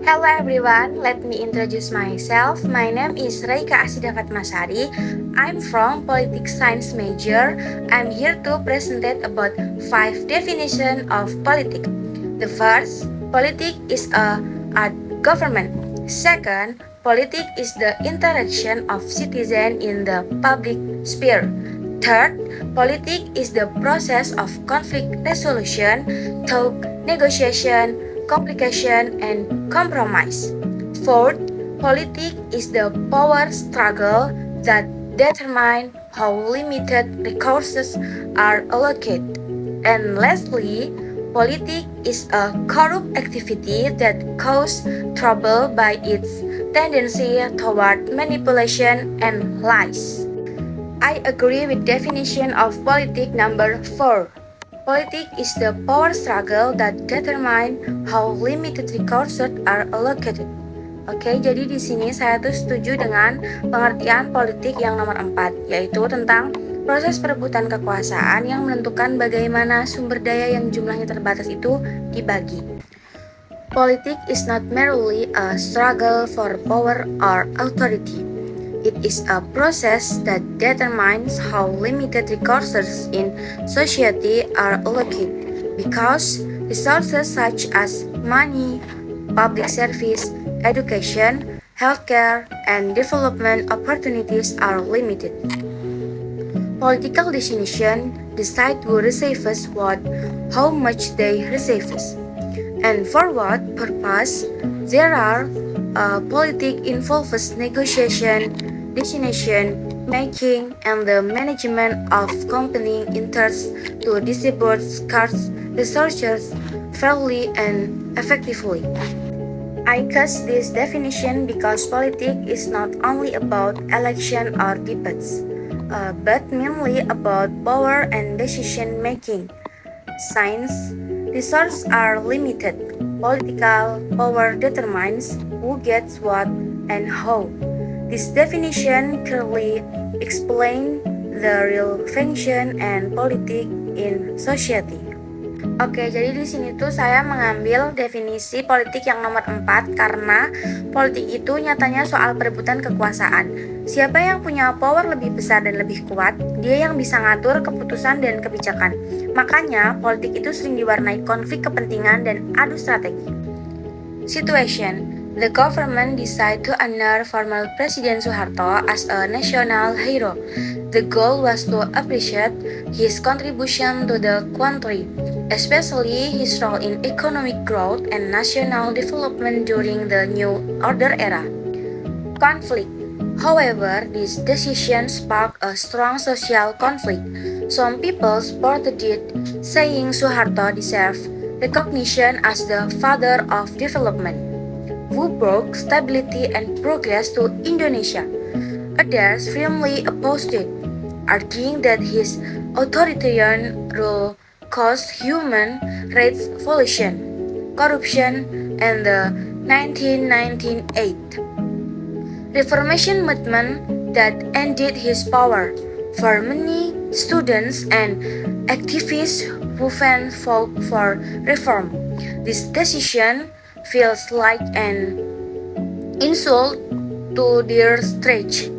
Hello everyone, let me introduce myself. My name is Reika Asida Fatmasari. I'm from Politics Science major. I'm here to present about 5 definitions of politics. The first, politics is a government. Second, politics is the interaction of citizens in the public sphere. Third, politics is the process of conflict resolution, talk, negotiation, complication, and compromise. Fourth, politics is the power struggle that determine how limited resources are allocated. And lastly, politics is a corrupt activity that causes trouble by its tendency toward manipulation and lies. I agree with definition of politics number 4. Politics is the power struggle that determine how limited resources are allocated. Oke, jadi di sini saya tuh setuju dengan pengertian politik yang nomor 4, yaitu tentang proses perebutan kekuasaan yang menentukan bagaimana sumber daya yang jumlahnya terbatas itu dibagi. Politics is not merely a struggle for power or authority. It is a process that determines how limited resources in society are allocated, because resources such as money, public service, education, healthcare, and development opportunities are limited. Political decisions decide who receives what, how much they receive, and for what purpose. There are politics involves negotiation, decision making, and the management of company interests to distribute scarce resources fairly and effectively. I choose this definition because politics is not only about election or debates, but mainly about power and decision making. Since resources are limited, political power determines who gets what and how. This definition clearly explains the real function and politics in society. Oke, jadi di sini tuh saya mengambil definisi politik yang nomor 4 karena politik itu nyatanya soal perebutan kekuasaan. Siapa yang punya power lebih besar dan lebih kuat, dia yang bisa ngatur keputusan dan kebijakan. Makanya, politik itu sering diwarnai konflik kepentingan dan adu strategi. Situation: the government decided to honor former President Suharto as a national hero. The goal was to appreciate his contribution to the country, especially his role in economic growth and national development during the New Order era. Conflict. However, this decision sparked a strong social conflict. Some people supported it, saying Suharto deserved recognition as the father of development, who brought stability and progress to Indonesia. Others firmly opposed it, arguing that his authoritarian rule caused human rights violation, corruption, and the 1998 Reformation movement that ended his power. For many students and activists who fought for reform, this decision feels like an insult to their strength,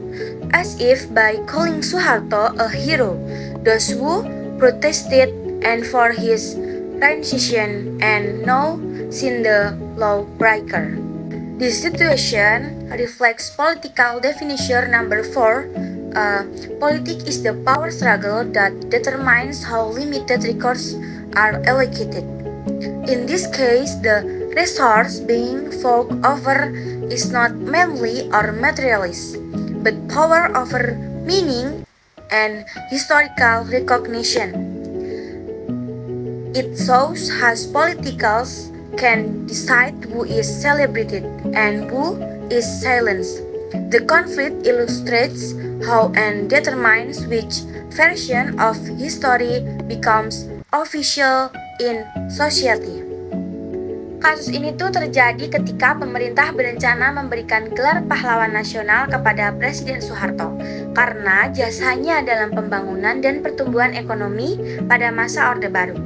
as if by calling Suharto a hero, those who protested and for his transition and now seen the lawbreaker. This situation reflects political definition number 4. Politics is the power struggle that determines how limited resources are allocated. In this case, the resource being fought over is not mainly or materialist, but power over meaning and historical recognition. It shows how politicals can decide who is celebrated and who is silenced. The conflict illustrates how and determines which version of history becomes official in society. Kasus ini tuh terjadi ketika pemerintah berencana memberikan gelar pahlawan nasional kepada Presiden Soeharto karena jasanya dalam pembangunan dan pertumbuhan ekonomi pada masa Orde Baru.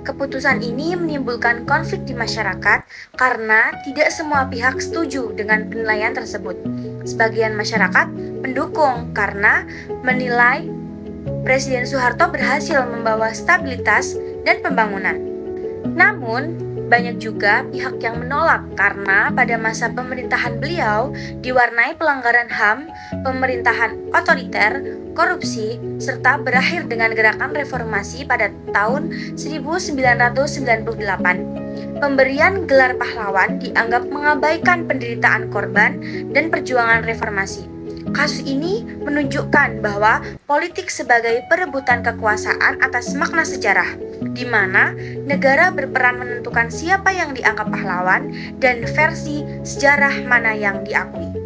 Keputusan ini menimbulkan konflik di masyarakat karena tidak semua pihak setuju dengan penilaian tersebut. Sebagian masyarakat mendukung karena menilai Presiden Soeharto berhasil membawa stabilitas dan pembangunan. Namun, banyak juga pihak yang menolak karena pada masa pemerintahan beliau diwarnai pelanggaran HAM, pemerintahan otoriter, korupsi, serta berakhir dengan gerakan reformasi pada tahun 1998. Pemberian gelar pahlawan dianggap mengabaikan penderitaan korban dan perjuangan reformasi. Kasus ini menunjukkan bahwa politik sebagai perebutan kekuasaan atas makna sejarah, di mana negara berperan menentukan siapa yang dianggap pahlawan dan versi sejarah mana yang diakui.